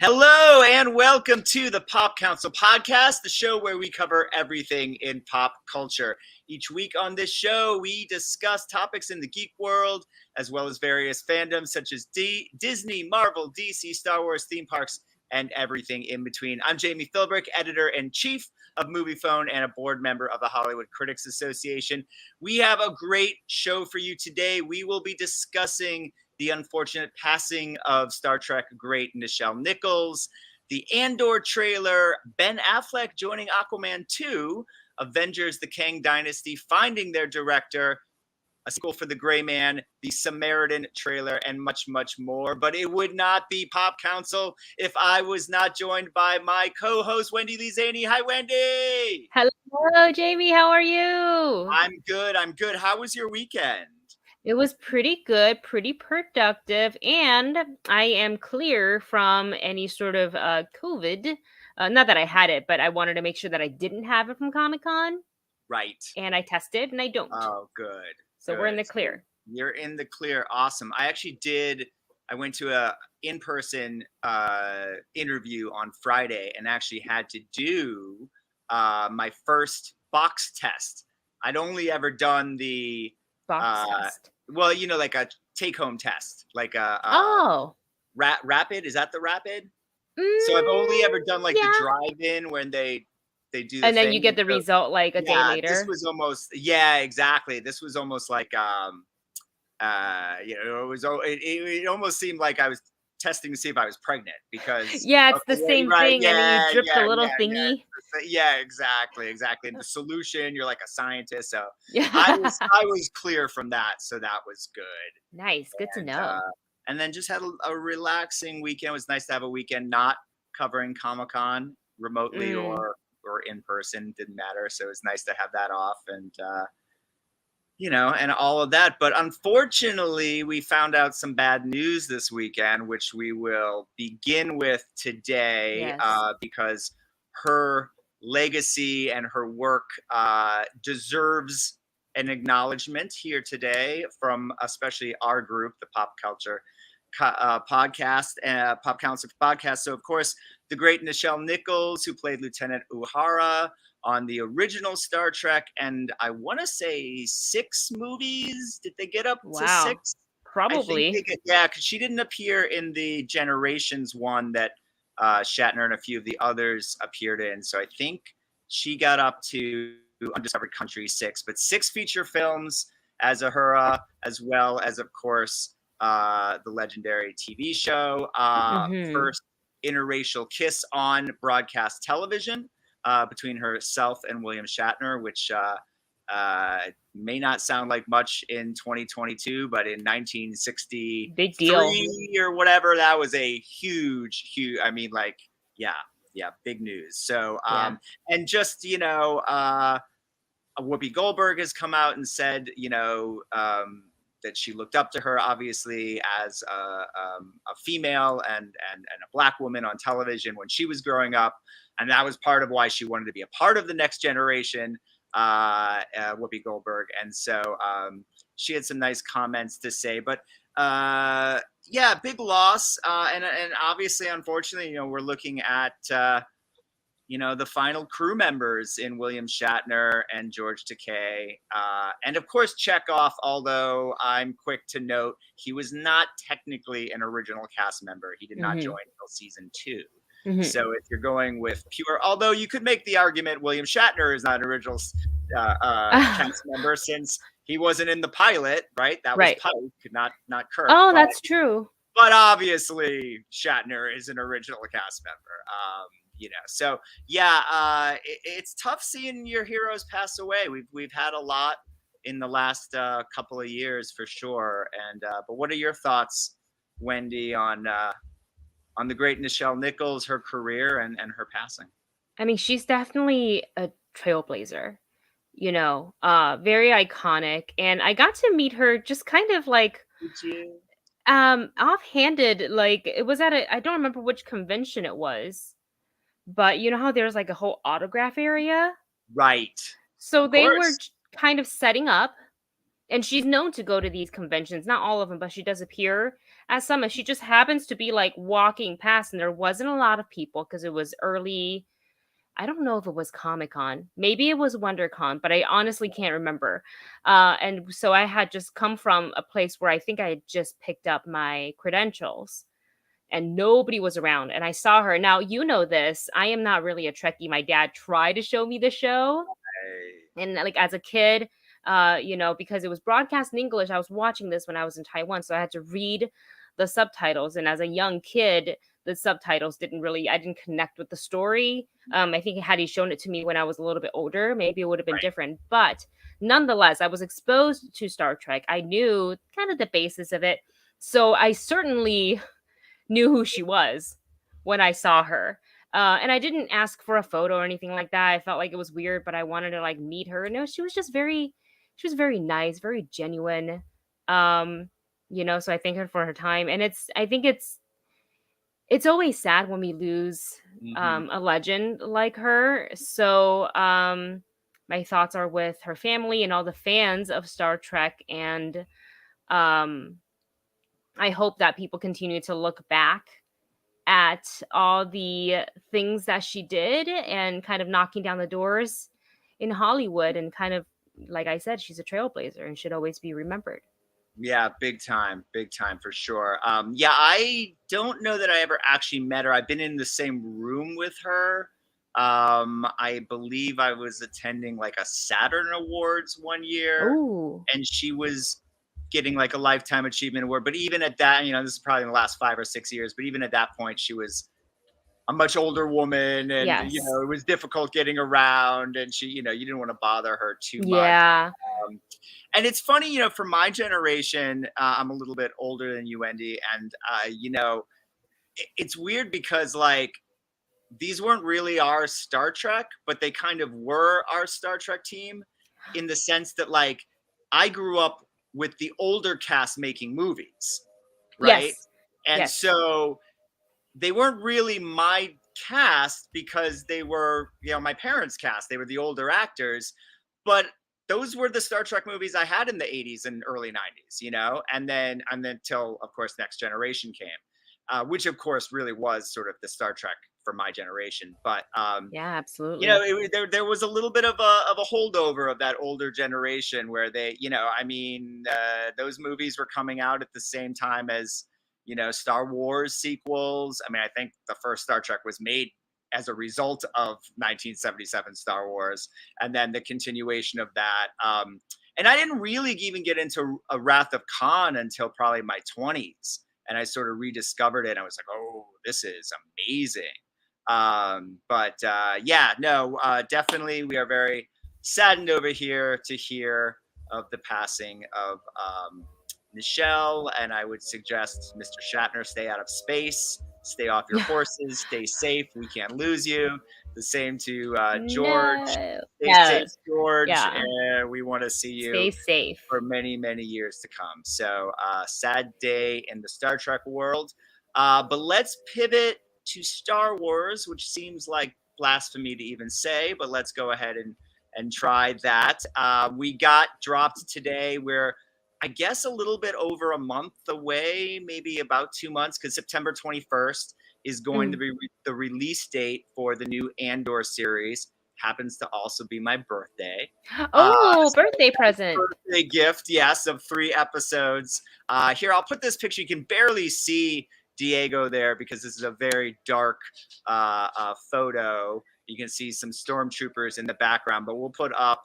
Hello and welcome to the Pop Council Podcast, the show where we cover everything in pop culture. Each week on this show, we discuss topics in the geek world, as well as various fandoms such as Disney, Marvel, DC, Star Wars, theme parks, and everything in between. I'm Jami, Philbrick, editor-in-chief of Movie Phone and a board member of the Hollywood Critics Association. We have a great show for you today. We will be discussing the unfortunate passing of Star Trek great Nichelle Nichols, the Andor trailer, Ben Affleck joining Aquaman 2, Avengers, the Kang Dynasty, finding their director, a sequel for The Gray Man, the Samaritan trailer, and much, much more. But it would not be Pop Council if I was not joined by my co-host, Wendy Lee. Hi, Wendy! Hello, Jami. How are you? I'm good. How was your weekend? It was pretty good, pretty productive, and I am clear from any sort of COVID. Not that I had it, but I wanted to make sure that I didn't have it from Comic-Con. Right. And I tested, and I don't. Oh, good. So we're in the clear. You're in the clear. Awesome. I went to a in-person interview on Friday and actually had to do my first box test. I'd only ever done the box test. Well, like a take-home test, like a rapid. Is that the rapid? So I've only ever done the drive-in when they do the and then thing. You get the result like a day later. This was almost exactly. This was almost like it almost seemed like I was testing to see if I was pregnant because it's the same thing. And you dripped a little thingy. Yeah, exactly. And the solution, you're like a scientist. So I was clear from that. So that was good. Nice. Good to know. And then just had a relaxing weekend. It was nice to have a weekend not covering Comic-Con remotely or in person. Didn't matter. So it was nice to have that off and, and all of that. But unfortunately, we found out some bad news this weekend, which we will begin with today because her legacy and her work deserves an acknowledgement here today from especially our group, the Pop Culture Podcast, Pop Council Podcast. So, of course, the great Nichelle Nichols, who played Lieutenant Uhura on the original Star Trek, and I want to say 6 movies. Did they get up to 6? Probably. Because she didn't appear in the Generations one that Shatner and a few of the others appeared in. So I think she got up to Undiscovered Country 6, but 6 feature films as Uhura, as well as, of course, the legendary TV show, first interracial kiss on broadcast television between herself and William Shatner, which may not sound like much in 2022, but in 1963 big deal or whatever, that was a huge, I mean, big news. So, and just, Whoopi Goldberg has come out and said, that she looked up to her, obviously, as a female and a Black woman on television when she was growing up. And that was part of why she wanted to be a part of the next generation, Whoopi Goldberg. And so she had some nice comments to say. But big loss. And obviously, unfortunately, we're looking at the final crew members in William Shatner and George Takei. And of course, Chekhov, although I'm quick to note, he was not technically an original cast member. He did not join until season 2. So if you're going with pure, although you could make the argument William Shatner is not an original cast member since he wasn't in the pilot, right? That was Pike, not Kirk. Oh, that's true. But obviously, Shatner is an original cast member. So it's tough seeing your heroes pass away. We've had a lot in the last couple of years for sure. And but what are your thoughts, Wendy, on the great Nichelle Nichols, her career and her passing? I mean, she's definitely a trailblazer. Very iconic. And I got to meet her just kind of like offhanded. Like it was at I don't remember which convention it was. But you know how there's like a whole autograph area? Right. So they were kind of setting up And she's known to go to these conventions, not all of them, but she does appear at some, and she just happens to be like walking past, and there wasn't a lot of people because it was early. I don't know if it was Comic-Con. Maybe it was WonderCon, but I honestly can't remember. And so I had just come from a place where I think I had just picked up my credentials and nobody was around. And I saw her. Now, you know this. I am not really a Trekkie. My dad tried to show me the show. And like as a kid, because it was broadcast in English, I was watching this when I was in Taiwan. So I had to read the subtitles. And as a young kid, the subtitles I didn't connect with the story. I think had he shown it to me when I was a little bit older, maybe it would have been different. But nonetheless, I was exposed to Star Trek. I knew kind of the basis of it. So I certainly knew who she was when I saw her. And I didn't ask for a photo or anything like that. I felt like it was weird, but I wanted to like meet her. No, she was very nice, very genuine. So I thank her for her time. And I think it's always sad when we lose a legend like her. So my thoughts are with her family and all the fans of Star Trek. And I hope that people continue to look back at all the things that she did and kind of knocking down the doors in Hollywood, and kind of, like I said, she's a trailblazer and should always be remembered. Yeah, big time for sure. I don't know that I ever actually met her. I've been in the same room with her. I believe I was attending like a Saturn Awards one year. Ooh. And she was getting like a Lifetime Achievement Award. But even at that, this is probably in the last 5 or 6 years, but even at that point, she was a much older woman, and Yes. it was difficult getting around, and she, you didn't want to bother her too much. Yeah. And it's funny, for my generation, I'm a little bit older than you, Wendy, and it's weird because like these weren't really our Star Trek, but they kind of were our Star Trek team, in the sense that like I grew up with the older cast making movies, right? Yes. And so they weren't really my cast because they were, my parents' cast. They were the older actors, but those were the Star Trek movies I had in the 80s and early 90s, and then till, of course, Next Generation came, which of course really was sort of the Star Trek for my generation. But yeah, absolutely. There was a little bit of a holdover of that older generation where they, those movies were coming out at the same time as Star Wars sequels. I mean, I think the first Star Trek was made as a result of 1977 Star Wars, and then the continuation of that. And I didn't really even get into a Wrath of Khan until probably my 20s, and I sort of rediscovered it. I was like, oh, this is amazing. Definitely, we are very saddened over here to hear of the passing of Nichelle, and I would suggest Mr. Shatner stay out of space, stay off your horses, stay safe. We can't lose you. The same to George. No. Stay safe, George. Yeah. And we want to see you Stay safe for many, many years to come. So sad day in the Star Trek world. But let's pivot to Star Wars, which seems like blasphemy to even say, but let's go ahead and try that. We got dropped today. We're, I guess, a little bit over a month away, maybe about 2 months, because September 21st is going to be the release date for the new Andor series. Happens to also be my birthday. Oh, birthday present. Birthday gift, yes, of 3 episodes. Here, I'll put this picture. You can barely see Diego there because this is a very dark photo. You can see some stormtroopers in the background, but we'll put up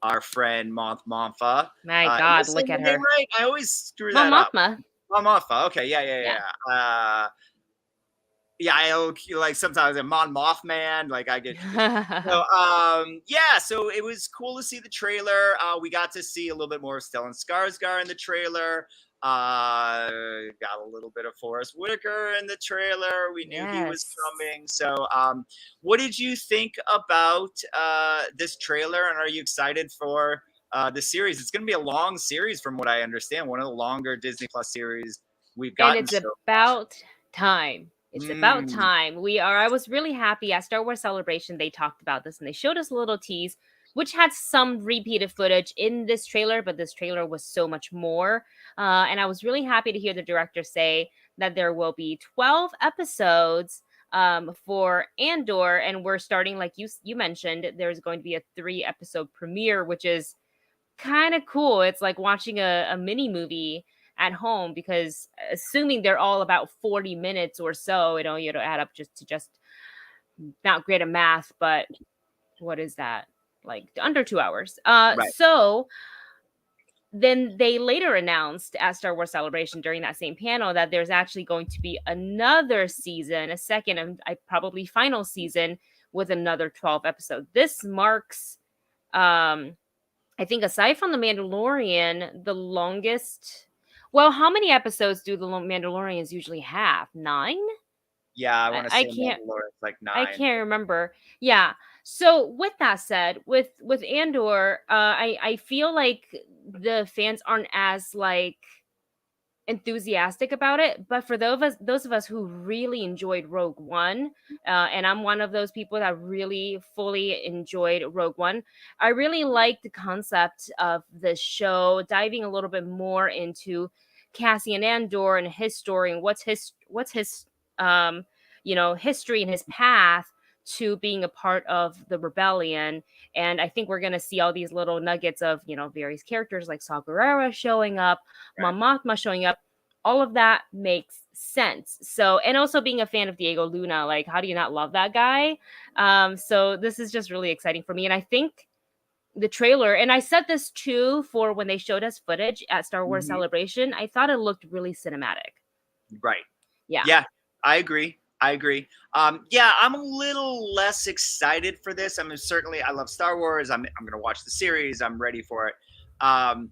our friend Mon Mothma. My God, look at her. Right? I always screw that up. Mon Mothma. Okay, yeah. I like sometimes a Mon Mothman. Like I get. So it was cool to see the trailer. We got to see a little bit more of Stellan Skarsgård in the trailer. Got a little bit of Forrest Whitaker in the trailer. We knew he was coming. So what did you think about this trailer, and are you excited for the series? It's going to be a long series from what I understand, one of the longer Disney Plus series we've gotten. And it's about time. It's about time. I was really happy at Star Wars Celebration. They talked about this and they showed us a little tease. which had some repeated footage in this trailer, but this trailer was so much more. And I was really happy to hear the director say that there will be 12 episodes for Andor, and we're starting, like you mentioned, there's going to be a 3-episode premiere, which is kind of cool. It's like watching a mini movie at home, because assuming they're all about 40 minutes or so, you know, add up just not great at math, but what is that? Like under 2 hours. Right. So then they later announced at Star Wars Celebration during that same panel that there's actually going to be another season, a second and probably final season, with another 12 episodes. This marks, I think, aside from The Mandalorian, the longest. Well, how many episodes do the Mandalorians usually have? 9? Yeah, I want to I say can't. Mandalorian's like 9. I can't remember. Yeah. So with that said, with Andor, I feel like the fans aren't as like enthusiastic about it, but for those of us who really enjoyed Rogue One, and I'm one of those people that really fully enjoyed Rogue One, I really like the concept of the show diving a little bit more into Cassian Andor and his story, and what's his history and his path to being a part of the rebellion. And I think we're going to see all these little nuggets of, various characters like Saw Gerrera showing up, Right. Mon Mothma showing up. All of that makes sense. So, and also being a fan of Diego Luna, like, how do you not love that guy? So this is just really exciting for me. And I think the trailer, and I said this too for when they showed us footage at Star Wars Mhm. Celebration, I thought it looked really cinematic. Right. Yeah. Yeah, I agree. Yeah, I'm a little less excited for this. I mean, certainly I love Star Wars. I'm going to watch the series. I'm ready for it. Um,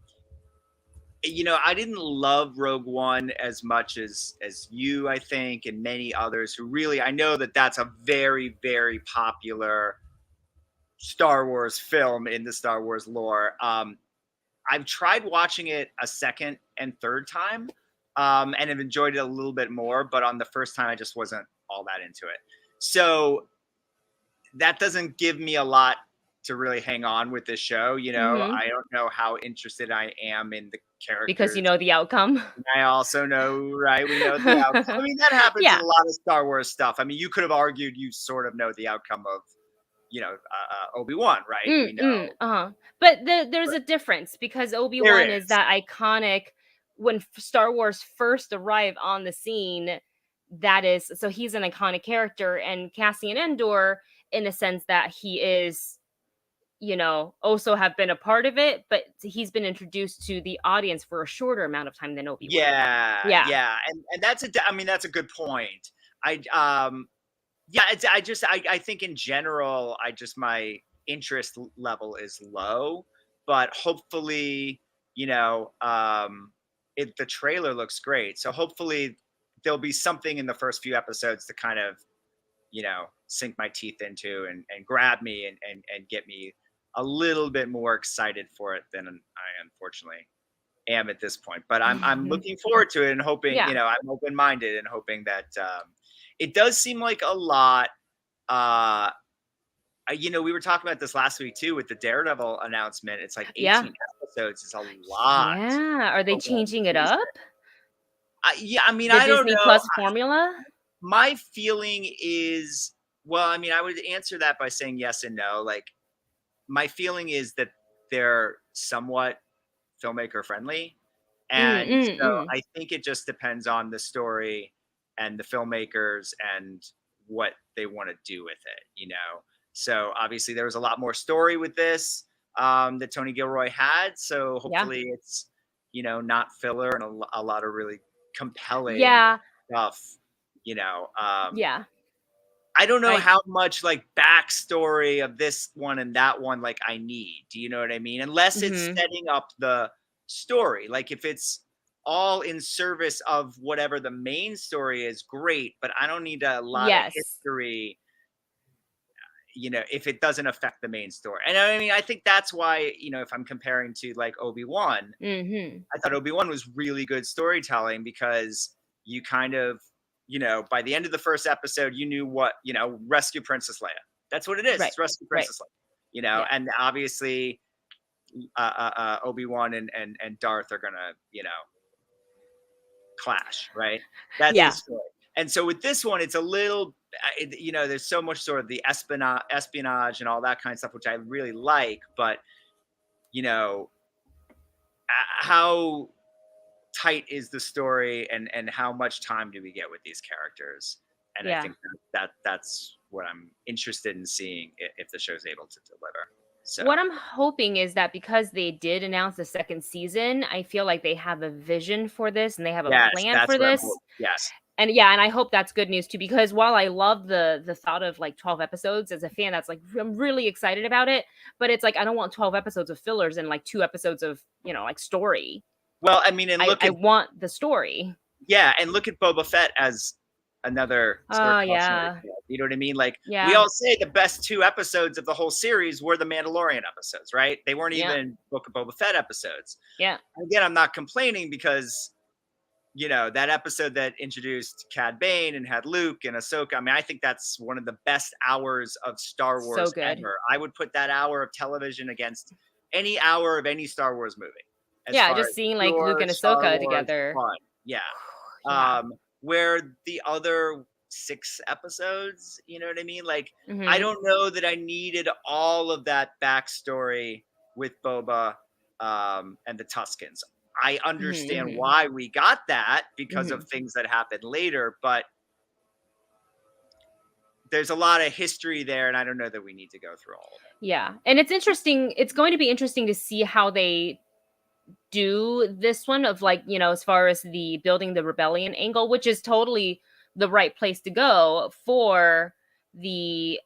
I didn't love Rogue One as much as you, I think, and many others who really, I know that that's a very, very popular Star Wars film in the Star Wars lore. I've tried watching it a second and third time, and have enjoyed it a little bit more, but on the first time I just wasn't all that into it. So that doesn't give me a lot to really hang on with this show. Mhm. I don't know how interested I am in the Because you characters. know the outcome. I also know, right? We know the outcome. I mean, that happens in Yeah. a lot of Star Wars stuff. I mean, you could have argued you sort of know the outcome of, Obi-Wan, right? We know. Uh-huh. But there's a difference, because There Obi-Wan is is. that iconic when Star Wars first arrived on the scene. That is, so he's an iconic character, and Cassian Andor, in a sense that he is, also have been a part of it, but he's been introduced to the audience for a shorter amount of time than Obi-Wan. Yeah, Yeah. yeah, and that's a good point. Yeah, I think in general, my interest level is low, but hopefully, the trailer looks great, so hopefully there'll be something in the first few episodes to kind of, sink my teeth into and grab me and get me a little bit more excited for it than I unfortunately am at this point. But I'm looking forward to it and hoping, Yeah. I'm open minded and hoping that it does seem like a lot. We were talking about this last week too with the Daredevil announcement. It's like 18 Yeah. episodes is a lot. Yeah. Are they For one changing it season. up? Yeah, I mean, The I don't Disney know. Plus formula? My feeling is, well, I mean, I would answer that by saying yes and no. Like, my feeling is that they're somewhat filmmaker friendly. And so Mm. I think it just depends on the story and the filmmakers and what they want to do with it. So obviously there was a lot more story with this that Tony Gilroy had. So Yeah. hopefully it's, not filler and a lot of really compelling Yeah. stuff, Yeah. I don't know I how much like backstory of this one and that one like I need. Do you know what I mean? Unless it's Mhm. setting up the story. Like if it's all in service of whatever the main story is, great. But I don't need a lot of Yes. history, if it doesn't affect the main story. And I mean, I think that's why, if I'm comparing to like Obi-Wan, Mhm. I thought Obi-Wan was really good storytelling because you kind of, by the end of the first episode, you knew what, rescue Princess Leia. That's what it is. Right. It's rescue Right. Princess Leia. Yeah. And obviously Obi-Wan and Darth are gonna, clash, right? That's the story. And so with this one, it's a little, there's so much sort of the espionage and all that kind of stuff, which I really like, but how tight is the story, and how much time do we get with these characters? And I think that's what I'm interested in seeing if the show's able to deliver. So what I'm hoping is that because they did announce the second season, I feel like they have a vision for this and they have a plan for this. Yes. And and I hope that's good news too, because while I love the thought of like 12 episodes as a fan, that's like, I'm really excited about it, but it's like, I don't want 12 episodes of fillers and like 2 episodes of, like story. Well, I mean, and I want the story. Yeah. And look at Boba Fett as another you know what I mean? Like, we all say the best 2 episodes of the whole series were the Mandalorian episodes, right? They weren't even Book of Boba Fett episodes. Again, I'm not complaining because that episode that introduced Cad Bane and had Luke and Ahsoka, I mean, I think that's one of the best hours of Star Wars ever. I would put that hour of television against any hour of any Star Wars movie. Just seeing like Luke and Ahsoka together. Fun. Where the other 6 episodes, you know what I mean? Like, I don't know that I needed all of that backstory with Boba and the Tuskens. I understand why we got that because of things that happened later, but there's a lot of history there, and I don't know that we need to go through all of it. Yeah, and it's interesting. It's going to be interesting to see how they do this one of like, as far as the building the rebellion angle, which is totally the right place to go for the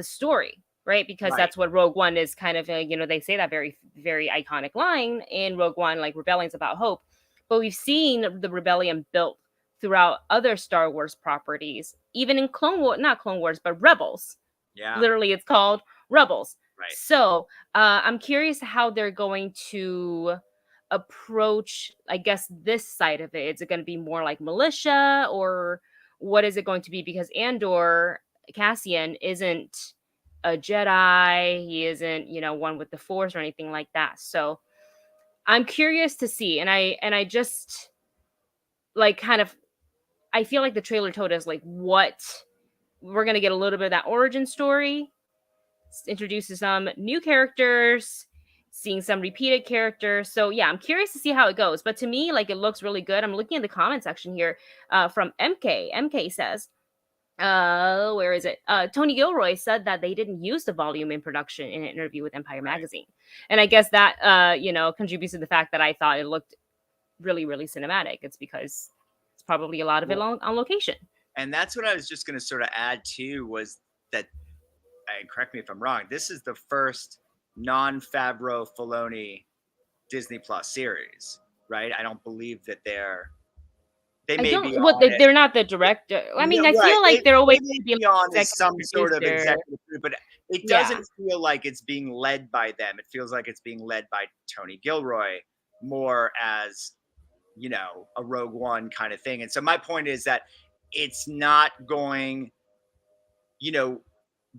story, right? Because that's what Rogue One is kind of, they say that very, very iconic line in Rogue One, like rebellion's about hope. But we've seen the rebellion built throughout other Star Wars properties, even in not Clone Wars, but Rebels. Yeah. Literally, it's called Rebels. Right. So I'm curious how they're going to approach, I guess, this side of it. Is it going to be more like militia, or what is it going to be? Because Andor, Cassian, isn't a Jedi. He isn't, one with the Force or anything like that. So I'm curious to see. And I just like I feel like the trailer told us like what we're going to get, a little bit of that origin story, introduces some new characters, seeing some repeated characters. So yeah, I'm curious to see how it goes. But to me, like, it looks really good. I'm looking at the comment section here from MK. MK says, where is it? Tony Gilroy said that they didn't use the volume in production in an interview with Empire Magazine. And I guess that, contributes to the fact that I thought it looked really, really cinematic. It's because it's probably a lot of it on location. And that's what I was just going to sort of add to, was that, and correct me if I'm wrong, this is the first non-Favreau Filoni Disney Plus series, right? I don't believe that they're not the director. I mean, I feel like they're always be on as some sort of executive group, but it doesn't feel like it's being led by them. It feels like it's being led by Tony Gilroy more as, a Rogue One kind of thing. And so my point is that it's not going,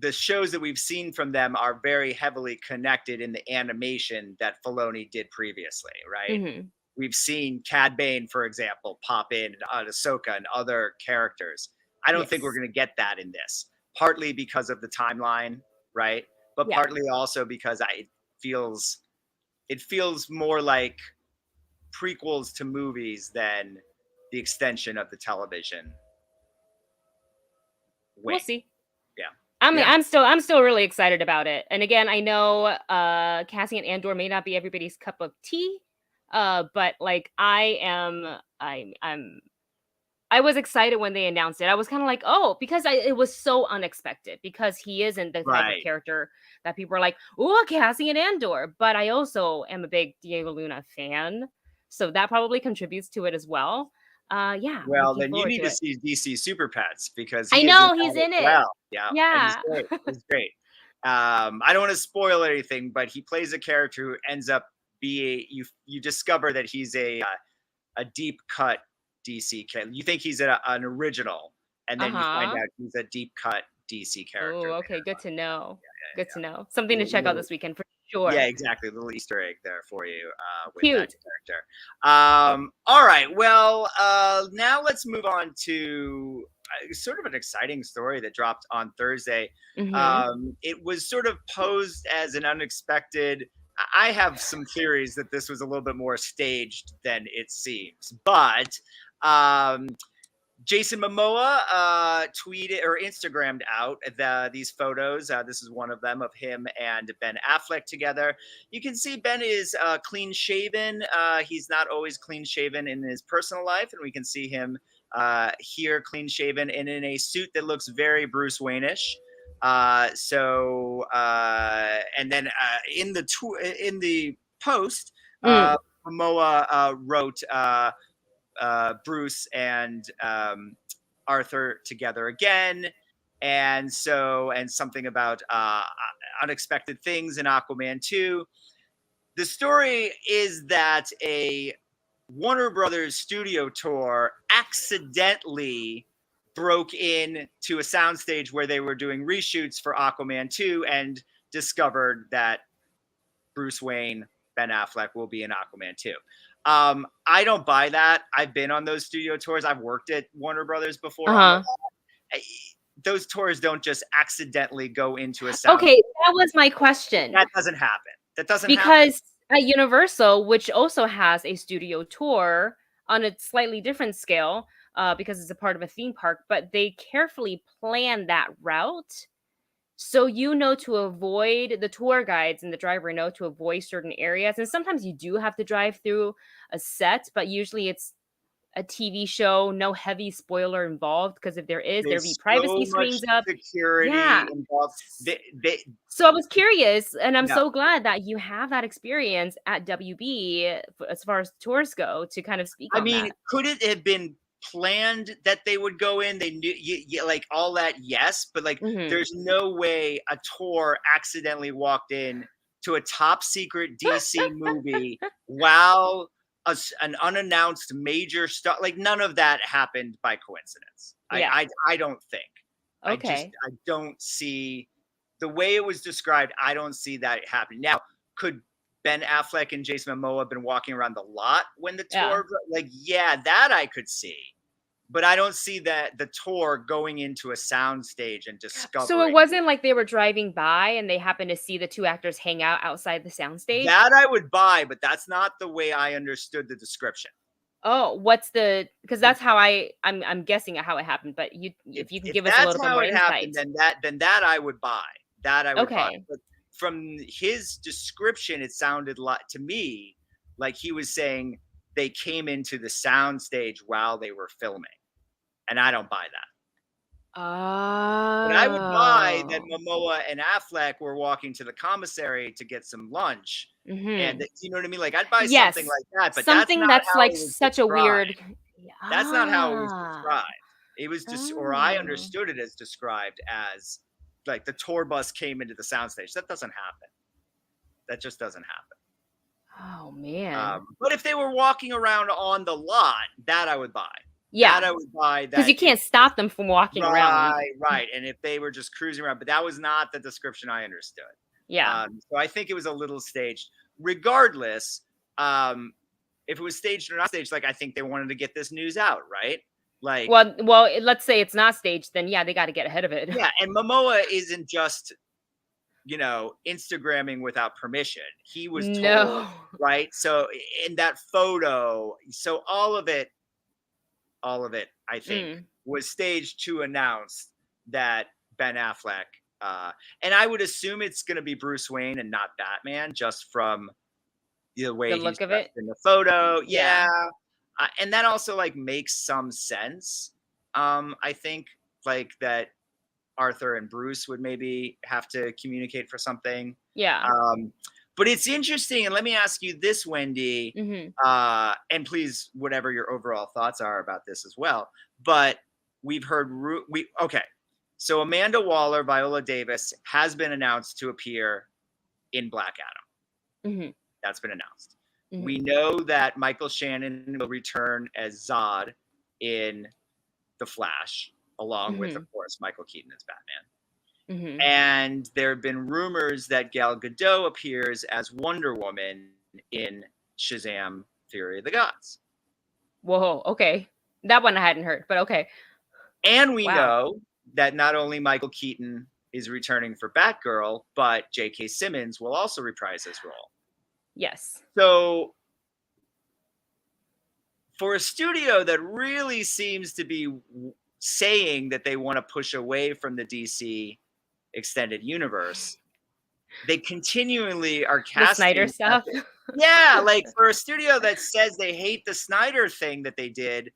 the shows that we've seen from them are very heavily connected in the animation that Filoni did previously, right? We've seen Cad Bane, for example, pop in, Ahsoka and other characters. I don't think we're going to get that in this, partly because of the timeline, right? But partly also because it feels more like prequels to movies than the extension of the television. We'll see. Yeah. I'm still really excited about it. And again, I know Cassian Andor may not be everybody's cup of tea. But like I was excited when they announced it. I was kind of like, oh, because it was so unexpected, because he isn't the type of character that people are like, oh, Cassian Andor. But I also am a big Diego Luna fan, so that probably contributes to it as well. Well, then you need to see DC Super Pets, because I know he's in it. Well, yeah. He's great. I don't want to spoil anything, but he plays a character who ends up you discover that he's a deep cut DC character. You think he's an original, and then you find out he's a deep cut DC character. Oh, okay, good to know. Good to know. Something to Little, check out little, this weekend for yeah, sure. exactly. A little Easter egg there for you with that Cute. character. All right. Well, now let's move on to sort of an exciting story that dropped on Thursday. Mm-hmm. It was sort of posed as an unexpected. I have some theories that this was a little bit more staged than it seems, but Jason Momoa tweeted or Instagrammed out these photos. This is one of them of him and Ben Affleck together. You can see Ben is clean shaven. He's not always clean shaven in his personal life, and we can see him here clean shaven and in a suit that looks very Bruce Wayne-ish. And then in the post, Momoa wrote. Bruce and Arthur together again, and something about unexpected things in Aquaman 2. The story is that a Warner Brothers studio tour accidentally broke in to a soundstage where they were doing reshoots for Aquaman 2 and discovered that Bruce Wayne, Ben Affleck will be in Aquaman 2. I don't buy that. I've been on those studio tours. I've worked at Warner Brothers before. Those tours don't just accidentally go into a sound. Okay, that was my question. That doesn't happen. That doesn't happen. Because at Universal, which also has a studio tour on a slightly different scale, because it's a part of a theme park, but they carefully plan that route. So to avoid the tour guides and the driver know to avoid certain areas. And sometimes you do have to drive through a set, but usually it's a TV show, no heavy spoiler involved, because if there'll be privacy screens up. Security involved. So I was curious, and I'm so glad that you have that experience at WB as far as tours go to kind of speak on that. I mean, could it have been planned that they would go in? They knew like all that, yes, but like there's no way a tour accidentally walked in to a top secret DC movie while an unannounced major stuff, like none of that happened by coincidence. I don't think. Okay. I don't see the way it was described. I don't see that happening. Now, could Ben Affleck and Jason Momoa have been walking around the lot when the tour, that I could see, but I don't see that the tour going into a sound stage and discovering. So it wasn't like they were driving by and they happened to see the two actors hang out outside the soundstage? That I would buy, but that's not the way I understood the description. Oh, because that's how I'm guessing at how it happened, but if you can give us a little bit more insight. Then that I would buy. That I would buy. But from his description, it sounded to me like he was saying they came into the soundstage while they were filming. And I don't buy that. But I would buy that Momoa and Affleck were walking to the commissary to get some lunch. And you know what I mean? Like I'd buy something like that. But something that's like such a weird. That's not how it was described. It was just, or I understood it as described as like the tour bus came into the soundstage. That doesn't happen. That just doesn't happen. Oh man! But if they were walking around on the lot, that I would buy. Yeah, that I would buy. Because you can't stop them from walking around. Right. And if they were just cruising around, but that was not the description I understood. Yeah. So I think it was a little staged. Regardless, if it was staged or not staged, like I think they wanted to get this news out, right? Like, well, let's say it's not staged, then they got to get ahead of it. Yeah, and Momoa isn't just Instagramming without permission. He was told, right? So in that photo, so all of it, I think, was staged to announce that Ben Affleck, and I would assume it's going to be Bruce Wayne and not Batman, just from the way he's look of it in the photo. Yeah. And that also like makes some sense. I think like that Arthur and Bruce would maybe have to communicate for something. Yeah. But it's interesting, and let me ask you this, Wendy, and please, whatever your overall thoughts are about this as well. But we've heard so Amanda Waller, Viola Davis, has been announced to appear in Black Adam. That's been announced. We know that Michael Shannon will return as Zod in The Flash, along with, of course, Michael Keaton as Batman. Hmm. And there have been rumors that Gal Gadot appears as Wonder Woman in Shazam: Fury of the Gods. Whoa. Okay. That one I hadn't heard, but okay. And we Wow. know that not only Michael Keaton is returning for Batgirl, but J.K. Simmons will also reprise his role. Yes. So for a studio that really seems to be saying that they want to push away from the DC extended universe, they continually are The Snyder casting. stuff. Yeah, like for a studio that says they hate the Snyder thing that they did,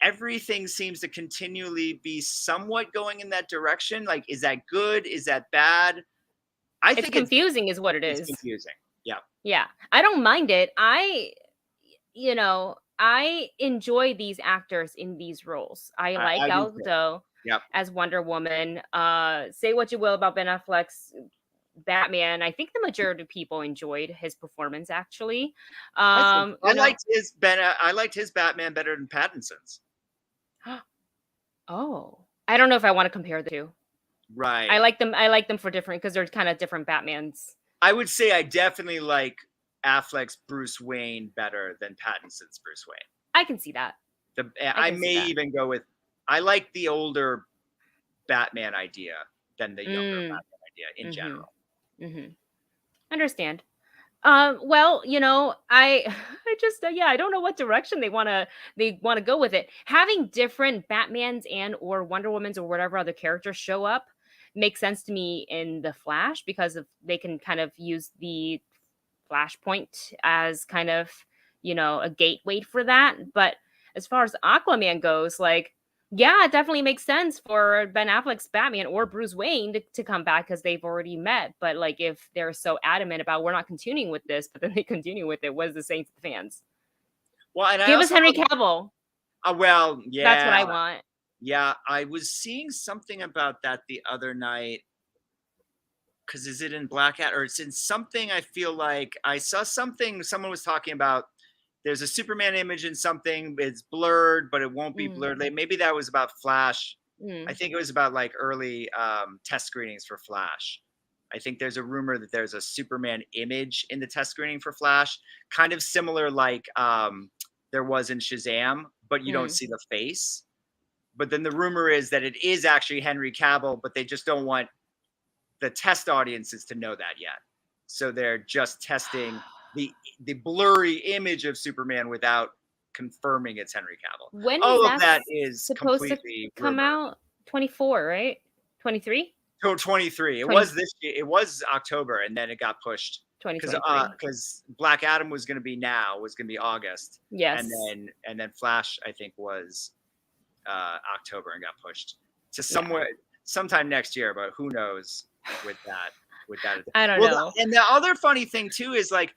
everything seems to continually be somewhat going in that direction. Like, is that good? Is that bad? I It's think confusing is what it it's is. confusing. Yeah. Yeah. I don't mind it. I enjoy these actors in these roles. I like I do Gal too. Gadot Yep. as Wonder Woman. Say what you will about Ben Affleck's Batman. I think the majority of people enjoyed his performance actually. I You know, liked his Batman better than Pattinson's. oh. I don't know if I want to compare the two. Right. I like them for different because they're kind of different Batmans. I would say I definitely like Affleck's Bruce Wayne better than Pattinson's Bruce Wayne. I can see that. I can see may that. even go with I like the older Batman idea than the younger Batman idea in general. Mm-hmm. Understand. Well, I just yeah, I don't know what direction they want to go with it. Having different Batmans and or Wonder Womans or whatever other characters show up makes sense to me in the Flash because of they can kind of use the Flashpoint as kind of a gateway for that. But as far as Aquaman goes, like yeah, it definitely makes sense for Ben Affleck's Batman or Bruce Wayne to come back because they've already met. But like, if they're so adamant about we're not continuing with this, but then they continue with it, what does the saying to the fans? Well, and I Give us also Henry Cavill. well, That's what yeah, I want. yeah. I was seeing something about that the other night. Because is it in Black Hat or it's in something? I feel like I saw something. Someone was talking about. There's a Superman image in something. It's blurred, but it won't be blurred. Like, maybe that was about Flash. I think it was about like early test screenings for Flash. I think there's a rumor that there's a Superman image in the test screening for Flash, kind of similar like there was in Shazam, but you don't see the face. But then the rumor is that it is actually Henry Cavill, but they just don't want the test audiences to know that yet. So they're just testing the blurry image of Superman without confirming it's Henry Cavill. When is All of that that is supposed to completely come rumor. out? 24, right? 23? So 23. It 20 was this year. It was October, and then it got pushed 2023. because Black Adam was going to be August. Yes. And then Flash I think was October and got pushed to sometime next year. But who knows with that? I don't know. And the other funny thing too is like,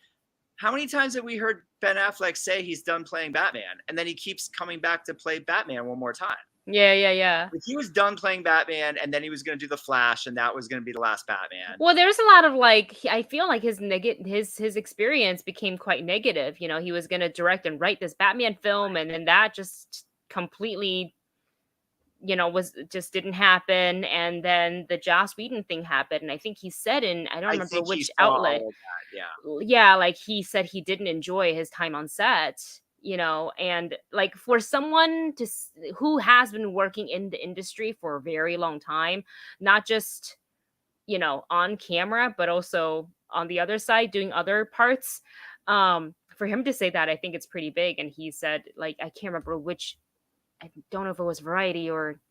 how many times have we heard Ben Affleck say he's done playing Batman, and then he keeps coming back to play Batman one more time? Yeah. Like, he was done playing Batman, and then he was going to do the Flash, and that was going to be the last Batman. Well, there's a lot of like I feel like his experience became quite negative. He was going to direct and write this Batman film, and then that just completely, was just didn't happen. And then the Joss Whedon thing happened, and I think he said I don't remember which outlet. Yeah, like he said he didn't enjoy his time on set. And like for someone who has been working in the industry for a very long time, not just on camera, but also on the other side doing other parts. For him to say that, I think it's pretty big. And he said, like, I can't remember I don't know if it was Variety or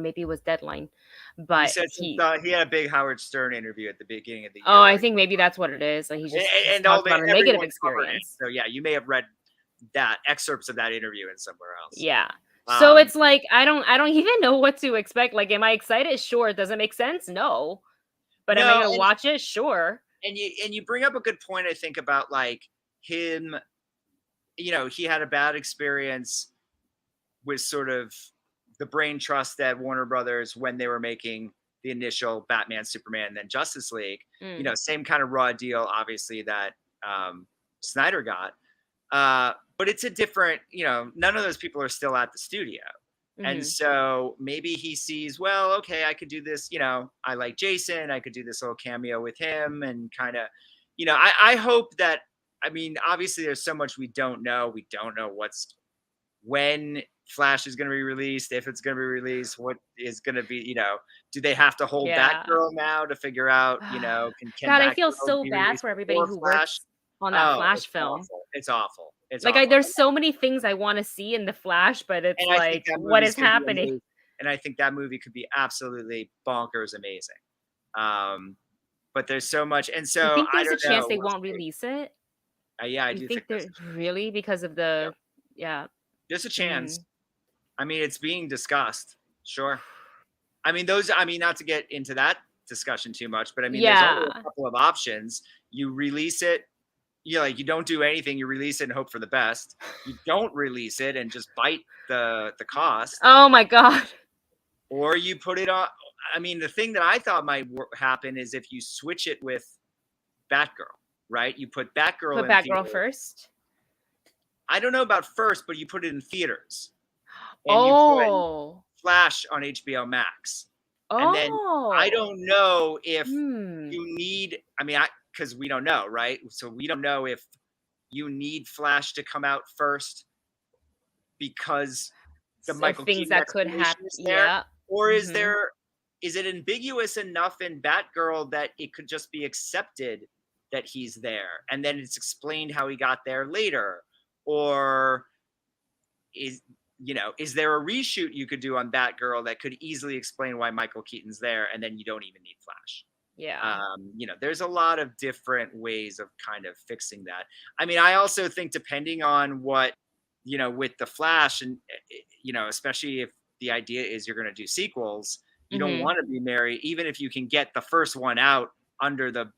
maybe it was Deadline, but he said he had a big Howard Stern interview at the beginning of the year. Oh, I think maybe that's what it is. Like he's talked about a negative experience. So yeah, you may have read that excerpts of that interview in somewhere else. Yeah. So it's like I don't even know what to expect. Like, am I excited? Sure. Does it make sense? No. But am I gonna watch it? Sure. And you bring up a good point, I think, about like him. He had a bad experience with sort of the brain trust at Warner Brothers when they were making the initial Batman, Superman, and then Justice League. Same kind of raw deal, obviously, that Snyder got. But it's a different, none of those people are still at the studio. And Mhm. so maybe he sees, well, okay, I could do this. I like Jason. I could do this little cameo with him and kind of, I hope that, I mean, obviously there's so much we don't know. We don't know when Flash is going to be released, if it's going to be released, what is going to be, do they have to hold Yeah. Batgirl now to figure out, can God, I feel Batgirl so be bad released for everybody before who Flash? works on that Oh, Flash it's film. awful. It's awful. It's Like, awful. there's so many things I wanna see in the Flash, but it's And I think like, that what movie's is gonna be happening? amazing. And I think that movie could be absolutely bonkers amazing. Um, but there's so much, and You so think I there's a don't know. chance they We'll won't see. release it? Yeah, I You do think think there's they're really because of yeah, the yeah. there's a chance. Mm. I mean, it's being discussed. Sure. I mean, not to get into that discussion too much, but I mean, there's only a Yeah. couple of options. You release it, you don't do anything. You release it and hope for the best. You don't release it and just bite the cost, Oh my god. or you put it on. I mean, the thing that I thought might happen is if you switch it with Batgirl, right? You put Batgirl Put in Batgirl theater. first? I don't know about first, but you put it in theaters, and you put Oh. Flash on HBO Max. And then I Oh. don't know if Hmm. you need, I mean, because we don't know, right? So we don't know if you need Flash to come out first because the Of Michael things Keaton that could explanation happen. is there, Yeah. or Mhm. is it ambiguous enough in Batgirl that it could just be accepted that he's there, and then it's explained how he got there later, or is is there a reshoot you could do on Batgirl that could easily explain why Michael Keaton's there, and then you don't even need Flash? Yeah. There's a lot of different ways of kind of fixing that. I mean, I also think depending on what, with the Flash, and especially if the idea is you're going to do sequels, you don't Mhm. want to be married, even if you can get the first one out under the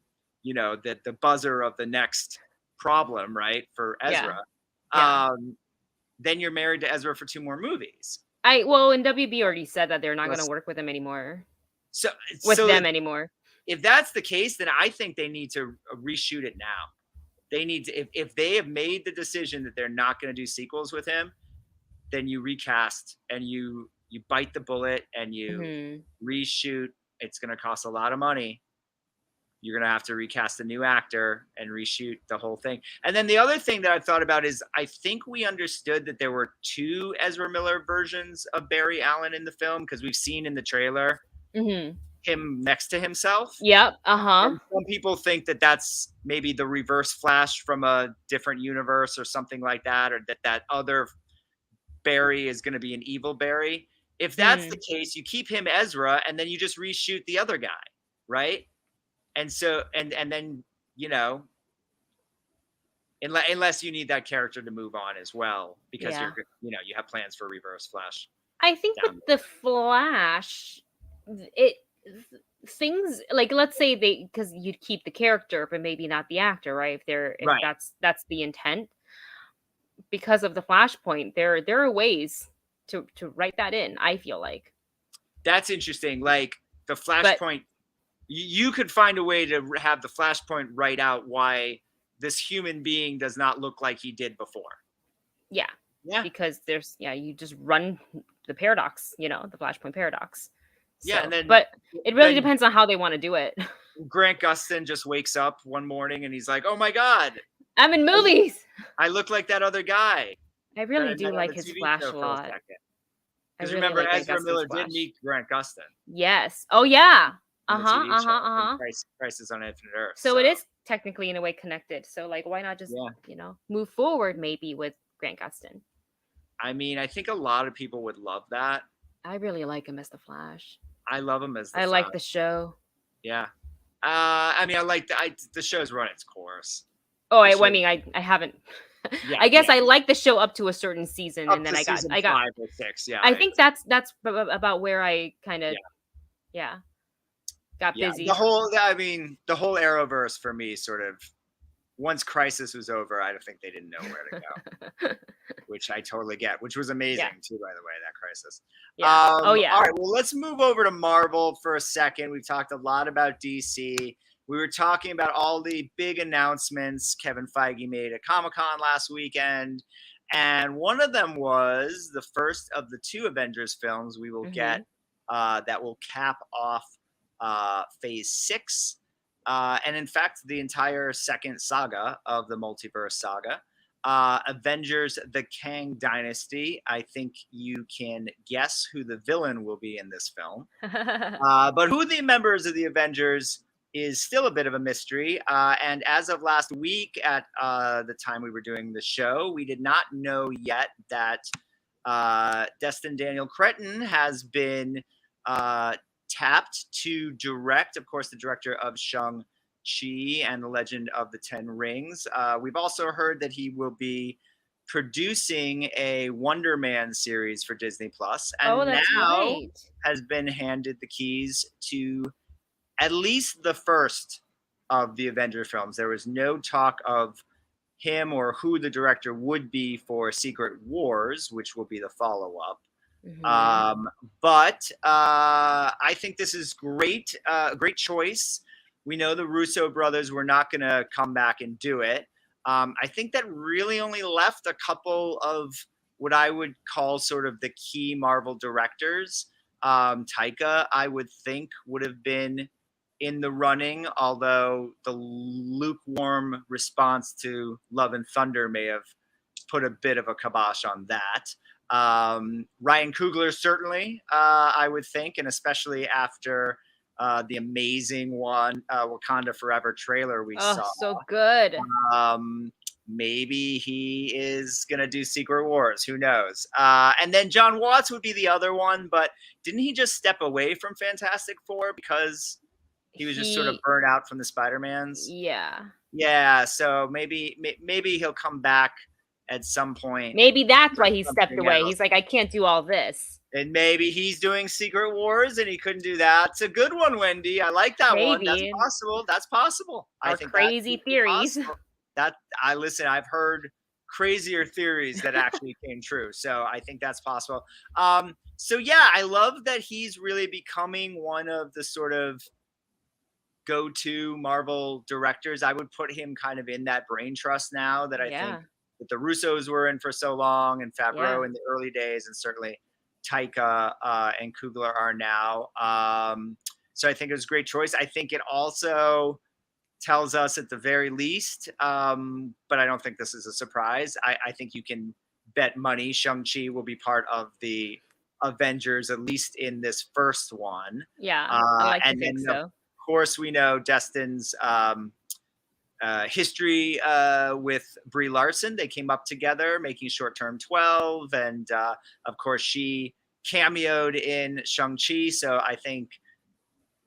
buzzer of the next problem, right? For Yeah. Ezra. Yeah. Um, then you're married to Ezra for 2 more movies. Well, and WB already said that they're not gonna Plus, work with him anymore. so With so them anymore. if that's the case, then I think they need to reshoot it now. They need to, if they have made the decision that they're not going to do sequels with him, then you recast and you bite the bullet and you Mhm. reshoot. It's going to cost a lot of money. You're going to have to recast a new actor and reshoot the whole thing. And then the other thing that I've thought about is I think we understood that there were 2 Ezra Miller versions of Barry Allen in the film, because we've seen in the trailer Mhm. him next to himself. Yep. Uh-huh. And some people think that that's maybe the reverse Flash from a different universe or something like that, or that other Barry is going to be an evil Barry. If that's the Hmm. case, you keep him Ezra, and then you just reshoot the other guy, right? And so, and then you know, unless you need that character to move on as well, because Yeah. you have plans for Reverse Flash I think with down the the Flash, it things like, let's say they, because you'd keep the character but maybe not the actor, right? If right. that's the intent, because of the Flashpoint, there are ways to write that in. I feel like, That's interesting. Like the but Flashpoint, you could find a way to have the Flashpoint write out why this human being does not look like he did before. yeah, Yeah. because you just run the paradox, the Flashpoint paradox. Yeah. So, And then but it really then depends on how they want to do it. Grant Gustin just wakes up one morning and he's like, "Oh my God, I'm in movies. I look like that other guy I that really I do met on like the his TV Flash show a for a lot. second." I Because really remember, like Grant Ezra Gustin's Miller did Flash. meet Grant Gustin Yes. Oh yeah. on the TV show in Uh-huh. Crisis on Infinite Earth. So So it is technically in a way connected. So like, why not just, yeah, move forward maybe with Grant Gustin? I mean, I think a lot of people would love that. I really like him as the Flash. I love him as the I Flash. like the show. Yeah. I mean, I like the show's run its course. Oh, The I show, mean, I haven't. yeah, I guess yeah, I like the show up to a certain season, up and then to I got season I got. 5 or 6. Yeah, I think that's about where I kind of, yeah, yeah, got yeah. busy. I mean, the whole Arrowverse for me sort of, once Crisis was over, I don't think they didn't know where to go, which I totally get, which was amazing Yeah. too, by the way, that Crisis. Yeah. Oh yeah. All right, well, let's move over to Marvel for a second. We've talked a lot about DC. We were talking about all the big announcements Kevin Feige made at Comic-Con last weekend. And one of them was the first of the 2 Avengers films we will get Mm-hmm. that will cap off Phase 6. And in fact, the entire second saga of the multiverse saga. Avengers, the Kang Dynasty. I think you can guess who the villain will be in this film. But who the members of the Avengers is still a bit of a mystery. And as of last week, at the time we were doing the show, we did not know yet that Destin Daniel Cretton has been tapped to direct, of course, the director of Shang-Chi and the Legend of the Ten Rings. We've also heard that he will be producing a Wonder Man series for Disney Plus, Oh, and that's now right. has been handed the keys to at least the first of the Avengers films. There was no talk of him or who the director would be for Secret Wars, which will be the follow-up. Mm-hmm. But I think this is great. Great choice. We know the Russo brothers were not going to come back and do it. I think that really only left a couple of what I would call sort of the key Marvel directors. Taika, I would think, would have been in the running, although the lukewarm response to Love and Thunder may have put a bit of a kibosh on that. Ryan Coogler, certainly, I would think, and especially after the amazing Wakanda Forever trailer we Oh, saw. so good. Maybe he is going to do Secret Wars. Who knows? And then John Watts would be the other one, but didn't he just step away from Fantastic Four because he was just sort of burnt out from the Spider-Mans? Yeah. Yeah, so maybe he'll come back at some point. Maybe that's why he stepped away. Else. He's like, I can't do all this. And maybe he's doing Secret Wars and he couldn't do that. It's a good one, Wendy. I like that one. That's Maybe. possible. That's possible. Or I think crazy theories. I've heard crazier theories that actually came true. So I think that's possible. So yeah, I love that he's really becoming one of the sort of go-to Marvel directors. I would put him kind of in that brain trust now that I think that the Russos were in for so long, and Favreau in the early days, and certainly Taika and Coogler are now. So I think it was a great choice. I think it also tells us at the very least, but I don't think this is a surprise. I think you can bet money Shang-Chi will be part of the Avengers, at least in this first one. Yeah, I like to think so. Of course, we know Destin's history with Brie Larson. They came up together making Short Term 12, and of course she cameoed in Shang-Chi. So I think,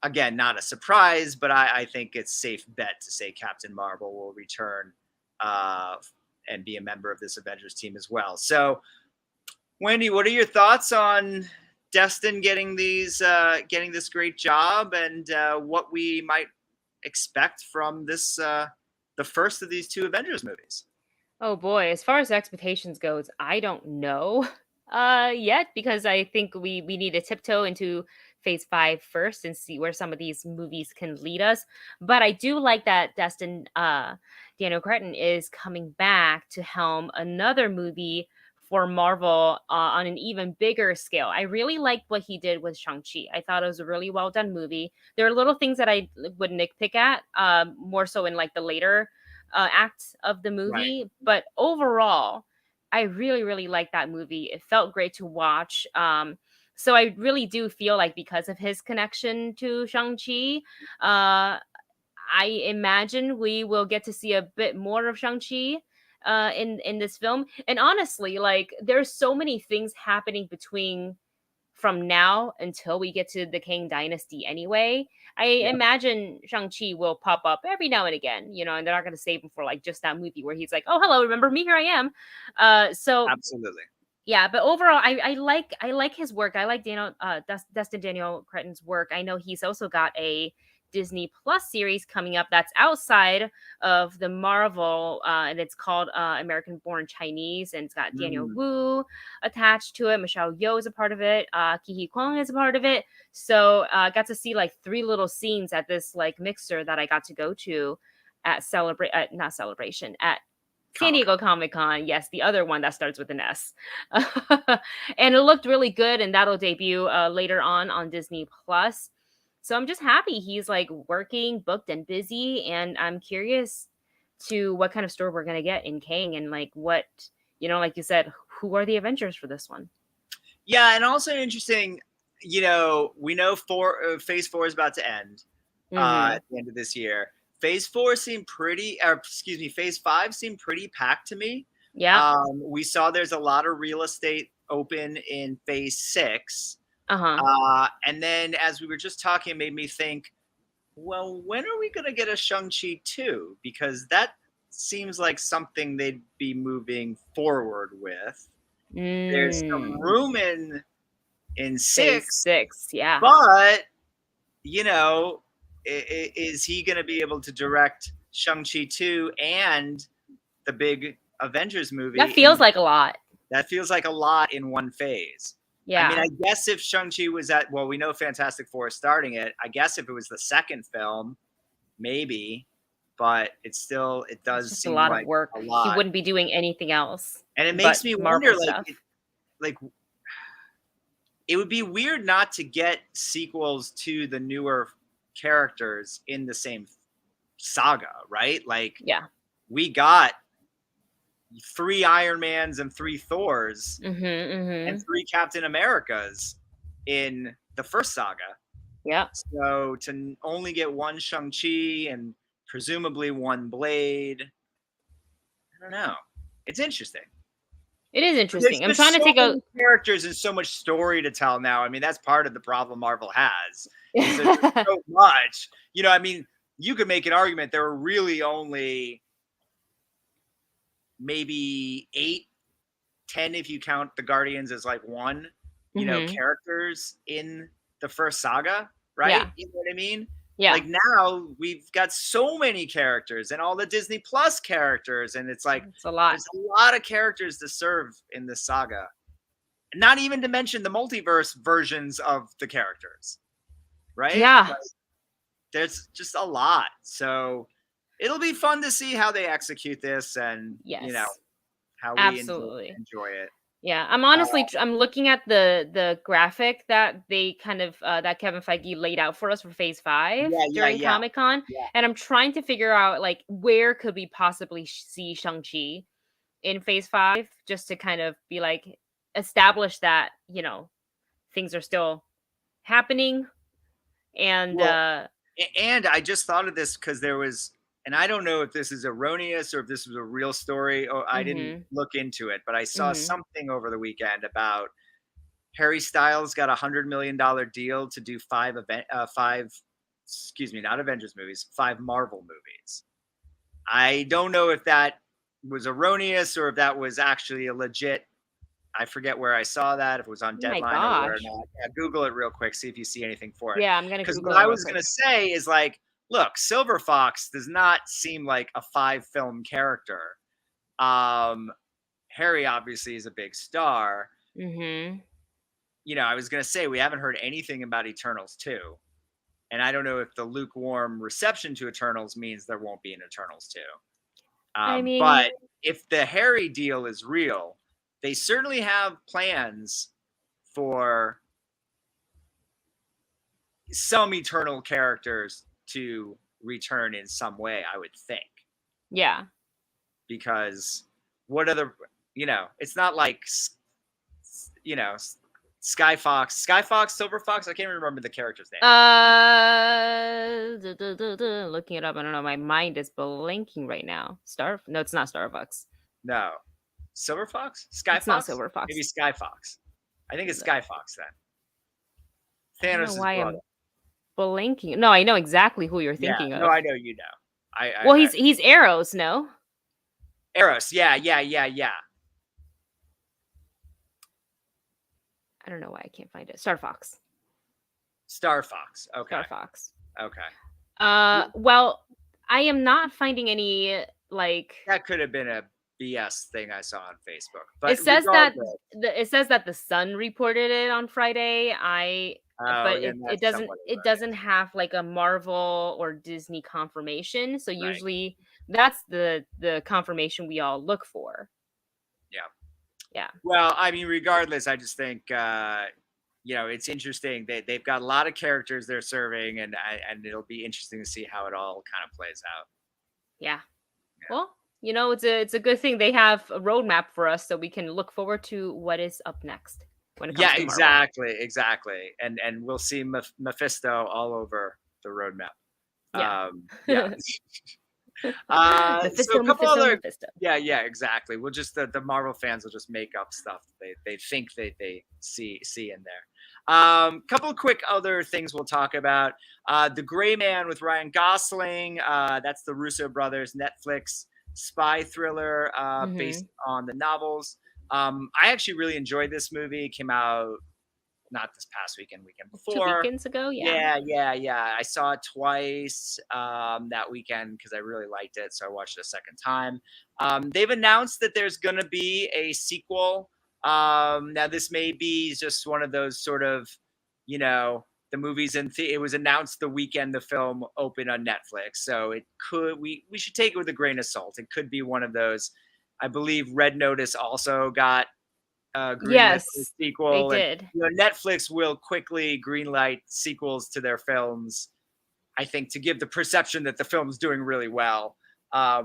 again, not a surprise, but I think it's safe bet to say Captain Marvel will return and be a member of this Avengers team as well. So Wendy, what are your thoughts on Destin getting this great job, and what we might expect from this the first of these 2 Avengers movies? Oh boy, as far as expectations goes, I don't know yet, because I think we need to tiptoe into phase 5 first and see where some of these movies can lead us. But I do like that Destin Daniel Cretton is coming back to helm another movie for Marvel on an even bigger scale. I really liked what he did with Shang-Chi. I thought it was a really well done movie. There are little things that I would nitpick at, more so in like the later acts of the movie. Right. But overall, I really, really liked that movie. It felt great to watch. So I really do feel like because of his connection to Shang-Chi, I imagine we will get to see a bit more of Shang-Chi in this film. And honestly, like, there's so many things happening from now until we get to the Kang Dynasty anyway. I imagine Shang-Chi will pop up every now and again, you know, and they're not going to save him for like just that movie where he's like, oh, hello, remember me? Here I am. So absolutely. Yeah, but overall, I like his work. I like Destin Daniel Cretton's work. I know he's also got a Disney Plus series coming up that's outside of the Marvel, and it's called American Born Chinese, and it's got Daniel Wu attached to it. Michelle Yeoh is a part of it. Ki Kwong is a part of it. So I got to see like 3 little scenes at this like mixer that I got to go to at San Comic Con. Diego Comic-Con, yes, the other one that starts with an S. And it looked really good, and that'll debut later on Disney Plus. So I'm just happy he's like working, booked, and busy, and I'm curious to what kind of story we're gonna get in Kang, and like what, like you said, who are the Avengers for this one? Yeah, and also interesting. We know Phase 4 is about to end Mm-hmm. at the end of this year. Phase 4 seemed pretty, or excuse me, Phase 5 seemed pretty packed to me. Yeah. We saw there's a lot of real estate open in Phase 6. Uh-huh. And then as we were just talking, it made me think, well, when are we going to get a Shang-Chi 2? Because that seems like something they'd be moving forward with. There's some room in Phase 6, 6, yeah. but is he going to be able to direct Shang-Chi 2 and the big Avengers movie? That feels like a lot. That feels like a lot in one phase. Yeah. I mean, I guess if Shang-Chi was we know Fantastic Four is starting it. I guess if it was the second film, maybe, but it does just seem a lot like of work. a lot. He wouldn't be doing anything else. And it makes me wonder, stuff. like it would be weird not to get sequels to the newer characters in the same saga, right? Like, yeah, we got 3 Iron Mans and 3 Thors and 3 Captain Americas in the first saga. Yeah. So to only get 1 Shang-Chi and presumably 1 Blade, I don't know. It's interesting. It is interesting. I'm trying to take out characters and so much story to tell now. I mean, that's part of the problem Marvel has. There's so much. I mean, you could make an argument there were really only maybe 8, 10 if you count the Guardians as like 1, characters in the first saga, right? Yeah. You know what I mean? Yeah. Like now we've got so many characters and all the Disney Plus characters, and it's like it's a lot. There's a lot of characters to serve in this saga. Not even to mention the multiverse versions of the characters. Right? Yeah. Like, there's just a lot. So it'll be fun to see how they execute this and how we enjoy it. Yeah, I'm honestly I'm looking at the graphic that they kind of that Kevin Feige laid out for us for Phase 5 during Comic-Con, and I'm trying to figure out like where could we possibly see Shang-Chi in Phase 5, just to kind of be like establish that things are still happening, and and I just thought of this because there was. And I don't know if this is erroneous or if this was a real story. Or I didn't look into it, but I saw something over the weekend about Harry Styles got $100 million deal to do 5 not Avengers movies, 5 Marvel movies. I don't know if that was erroneous or if that was actually a legit. I forget where I saw that, if it was on Deadline or where or not. Yeah, Google it real quick, see if you see anything for it. Yeah, I'm gonna. Because what I was gonna say is like, look, Silver Fox does not seem like a 5-film character. Harry obviously is a big star. I was going to say, we haven't heard anything about Eternals 2. And I don't know if the lukewarm reception to Eternals means there won't be an Eternals 2. But if the Harry deal is real, they certainly have plans for some Eternal characters to return in some way, I would think. Yeah. Because what other, it's not like, Sky Fox, Silver Fox. I can't remember the character's name. Looking it up. I don't know. My mind is blanking right now. No, it's not Star Fox. No. Silver Fox? Sky Fox? Not Silver Fox. Maybe Sky Fox. I think it's Sky Fox then. Thanos' brother. Blanking. No, I know exactly who you're thinking of. No, I know you know. He's Eros, no? Eros, yeah. I don't know why I can't find it. Star Fox. Okay. Star Fox. Okay. Well, I am not finding any like. That could have been a BS thing I saw on Facebook. But it says that the Sun reported it on Friday. It doesn't have like a Marvel or Disney confirmation. So usually That's the confirmation we all look for. Yeah. Yeah. Well, I mean, regardless, I just think it's interesting. They've got a lot of characters they're serving, and it'll be interesting to see how it all kind of plays out. Yeah. Yeah. Well, it's a good thing they have a roadmap for us so we can look forward to what is up next when it comes to Marvel. Exactly. And we'll see Mephisto all over the roadmap. Yeah. Yeah. So a couple other, Mephisto. yeah, exactly. We'll just the Marvel fans will just make up stuff they think they see in there. Couple of quick other things we'll talk about. The Gray Man with Ryan Gosling. That's the Russo brothers Netflix spy thriller based on the novels. I actually really enjoyed this movie. It came out not this past weekend before. 2 weekends ago, yeah. Yeah. I saw it twice that weekend because I really liked it, so I watched it a second time. They've announced that there's going to be a sequel. Now, this may be just one of those sort of, the movies it was announced the weekend the film opened on Netflix, so it could we should take it with a grain of salt. It could be one of those. I believe Red Notice also got greenlit the sequel. They did. And, Netflix will quickly greenlight sequels to their films, I think, to give the perception that the film's doing really well.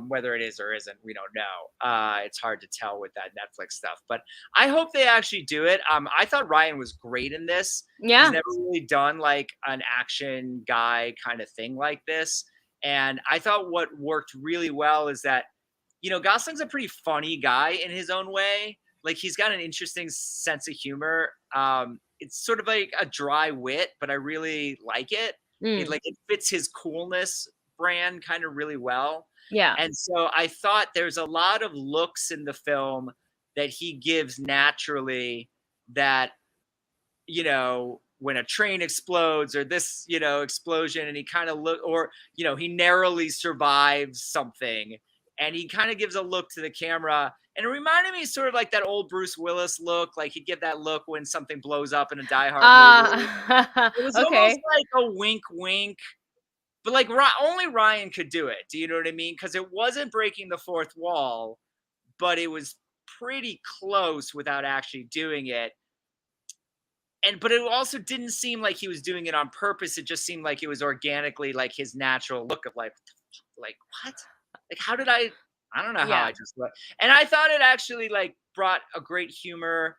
Whether it is or isn't, we don't know. It's hard to tell with that Netflix stuff, but I hope they actually do it. I thought Ryan was great in this. Yeah. He's never really done like an action guy kind of thing like this. And I thought what worked really well is that, Gosling's a pretty funny guy in his own way. Like, he's got an interesting sense of humor. It's sort of like a dry wit, but I really like it. It fits his coolness brand kind of really well. Yeah. And so I thought there's a lot of looks in the film that he gives naturally that, when a train explodes or this, explosion, and he kind of he narrowly survives something, and he kind of gives a look to the camera. And it reminded me sort of like that old Bruce Willis look. Like, he'd give that look when something blows up in a Die Hard movie. It was almost like a wink, wink. But like only Ryan could do it. Do you know what I mean? Because it wasn't breaking the fourth wall, but it was pretty close without actually doing it. But it also didn't seem like he was doing it on purpose. It just seemed like it was organically like his natural look of like what? Like, how did I don't know how I just looked. And I thought it actually like brought a great humor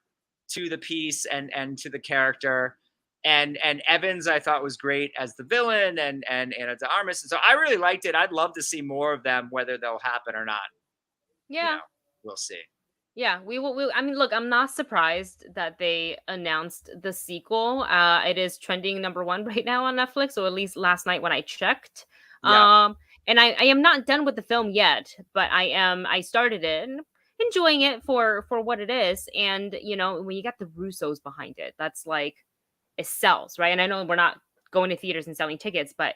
to the piece and to the character. And Evans, I thought, was great as the villain, and Ana de Armas. And so I really liked it. I'd love to see more of them, whether they'll happen or not. Yeah. We'll see. Yeah, we will. I mean, look, I'm not surprised that they announced the sequel. It is trending #1 right now on Netflix, or at least last night when I checked. Yeah. And I am not done with the film yet, but I started it and enjoying it for what it is. And when you got the Russos behind it, that's like, it sells, right? And I know we're not going to theaters and selling tickets, but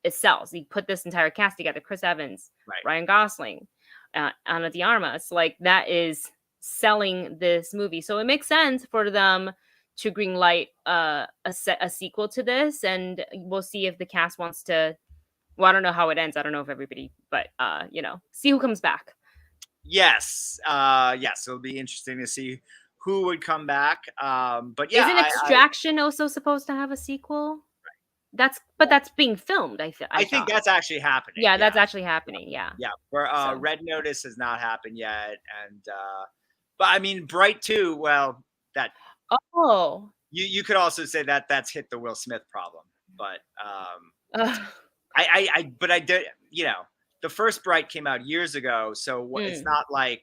it sells. You put this entire cast together: Chris Evans, Ryan Gosling, Ana de Armas. Like, that is selling this movie, so it makes sense for them to greenlight a sequel to this. And we'll see if the cast wants to. Well, I don't know how it ends. I don't know if everybody, but see who comes back. Yes, it'll be interesting to see who would come back. But yeah, isn't Extraction also supposed to have a sequel? Right. That's being filmed. I think that's actually happening. Yeah, that's actually happening. Yeah. Yeah. Where Red Notice has not happened yet, and but I mean, Bright 2. Well, that. Oh. You could also say that that's hit the Will Smith problem, but I did. The first Bright came out years ago, so it's not like.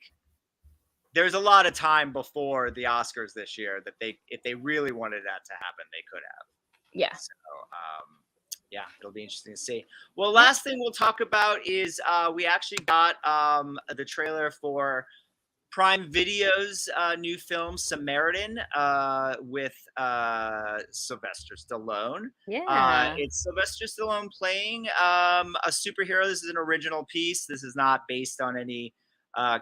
There's a lot of time before the Oscars this year that if they really wanted that to happen, they could have. Yeah. So, it'll be interesting to see. Well, last thing we'll talk about is we actually got the trailer for Prime Video's new film Samaritan with Sylvester Stallone. Yeah. It's Sylvester Stallone playing a superhero. This is an original piece. This is not based on any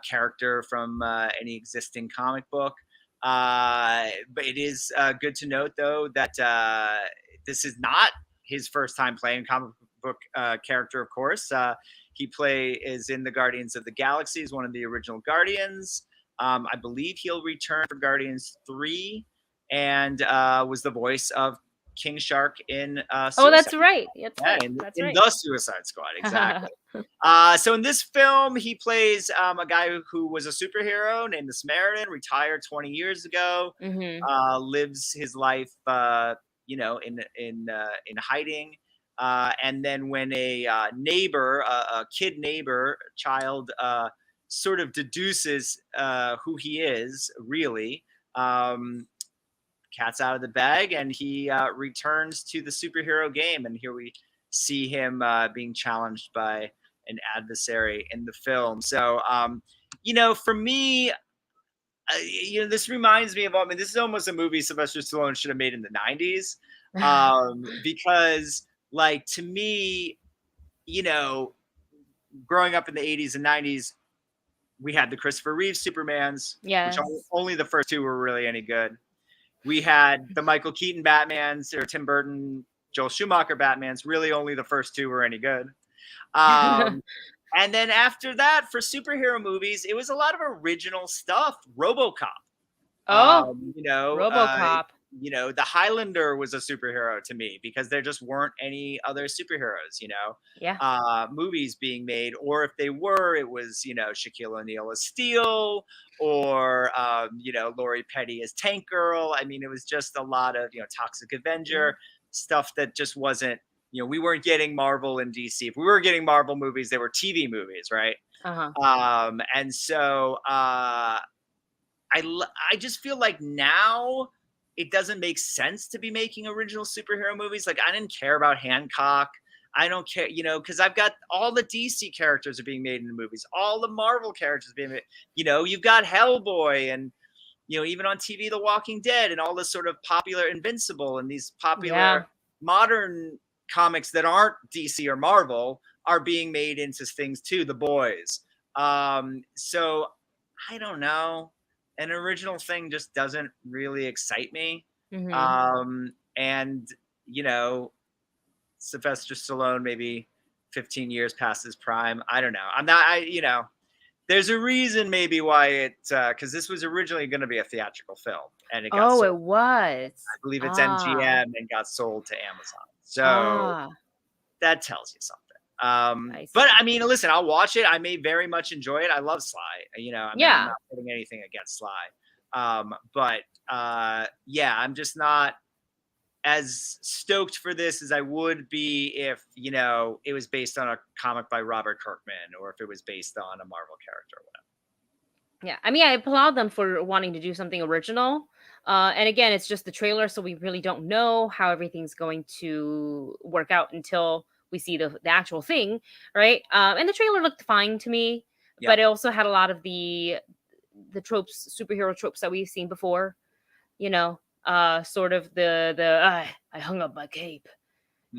character from any existing comic book. But it is good to note, though, that this is not his first time playing comic book character, of course. He is in the Guardians of the Galaxy. He's one of the original Guardians. I believe he'll return for Guardians 3, and was the voice of King Shark in Oh, that's Suicide. right. That's Yeah, right. in That's the right. Suicide Squad, exactly. So in this film, he plays a guy who was a superhero named the Samaritan, retired 20 years ago, Mhm. lives his life, in hiding. And then when a neighbor, a kid neighbor, child, sort of deduces who he is, really, cat's out of the bag, and he returns to the superhero game. And here we see him being challenged by an adversary in the film. So, for me, this reminds me of, this is almost a movie Sylvester Stallone should have made in the 90s. Because, like, to me, growing up in the 80s and 90s, we had the Christopher Reeve Supermans, Yes. which only the first two were really any good. We had the Michael Keaton Batmans, or Tim Burton, Joel Schumacher Batmans. Really, only the first two were any good. And then after that, for superhero movies, it was a lot of original stuff. RoboCop. Oh, RoboCop. The Highlander was a superhero to me because there just weren't any other superheroes, Yeah. movies being made. Or if they were, it was, Shaquille O'Neal as Steel, or, Lori Petty as Tank Girl. I mean, it was just a lot of, Toxic Avenger stuff that just wasn't, we weren't getting Marvel and DC. If we were getting Marvel movies, they were TV movies, right? And so I just feel like now it doesn't make sense to be making original superhero movies. Like, I didn't care about Hancock. I don't care, because I've got all the DC characters are being made into movies, all the Marvel characters being made. You've got Hellboy, and even on TV, The Walking Dead, and all this sort of popular Invincible, and these popular modern comics that aren't DC or Marvel are being made into things too. The Boys. So I don't know. An original thing just doesn't really excite me. And Sylvester Stallone, maybe 15 years past his prime. I don't know. There's a reason maybe why it, because this was originally going to be a theatrical film, and it got sold. It was. I believe it's MGM and got sold to Amazon. So that tells you something. But I mean, listen, I'll watch it. I may very much enjoy it. I love Sly. I'm not putting anything against Sly. But I'm just not as stoked for this as I would be if, it was based on a comic by Robert Kirkman, or if it was based on a Marvel character or whatever. Yeah, I mean, I applaud them for wanting to do something original. And again, it's just the trailer, so we really don't know how everything's going to work out until we see the actual thing, right? And the trailer looked fine to me, but it also had a lot of the tropes, superhero tropes that we've seen before. Sort of I hung up my cape,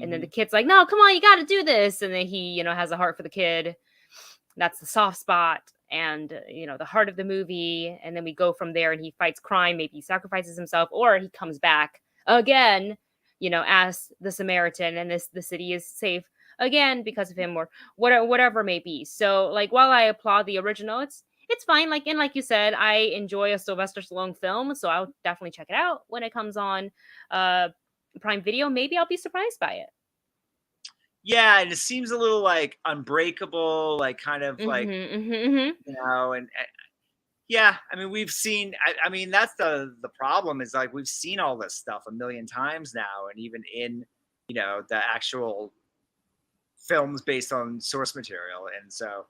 and then the kid's like, "No, come on, you got to do this," and then he, has a heart for the kid. That's the soft spot, and the heart of the movie. And then we go from there, and he fights crime. Maybe he sacrifices himself, or he comes back again, as the Samaritan, and the city is safe again because of him, or whatever it may be. So, like, while I applaud the original, it's fine. Like you said, I enjoy a Sylvester Stallone film, so I'll definitely check it out when it comes on Prime Video. Maybe I'll be surprised by it. Yeah, and it seems a little like unbreakable, like kind of like and yeah, I mean, we've seen. I mean, that's the problem is, like, we've seen all this stuff a million times now, and even in the actual films based on source material, and so.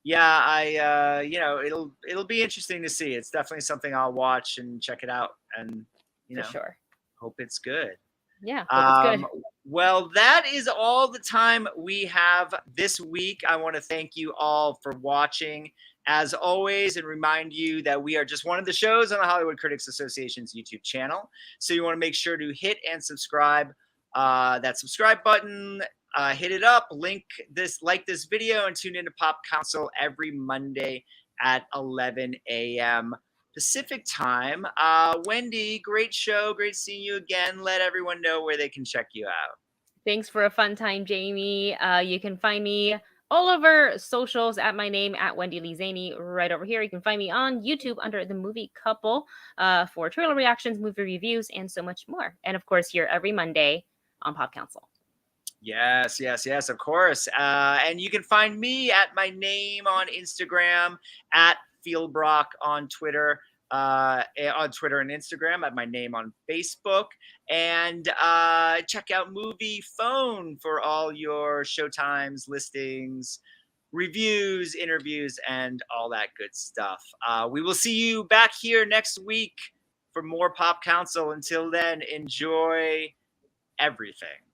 Yeah, I it'll be interesting to see. It's definitely something I'll watch and check it out, and for sure, hope it's good. Yeah, hope it's good. Well, that is all the time we have this week. I want to thank you all for watching, as always, and remind you that we are just one of the shows on the Hollywood Critics Association's YouTube channel. So you want to make sure to hit and subscribe. That subscribe button. Hit it up, like this video, and tune into Pop Council every Monday at 11 a.m. Pacific time. Wendy, great show. Great seeing you again. Let everyone know where they can check you out. Thanks for a fun time, Jamie. You can find me all over socials at my name at Wendy Lee Zaney right over here. You can find me on YouTube under the Movie Couple for trailer reactions, movie reviews, and so much more. And of course, here every Monday on Pop Council. Yes, of course. And you can find me at my name on Instagram, at Philbrick on Twitter. On Twitter and Instagram, at my name on Facebook, and check out Movie Phone for all your showtimes, listings, reviews, interviews, and all that good stuff. We will see you back here next week for more Pop Council. Until then, enjoy everything.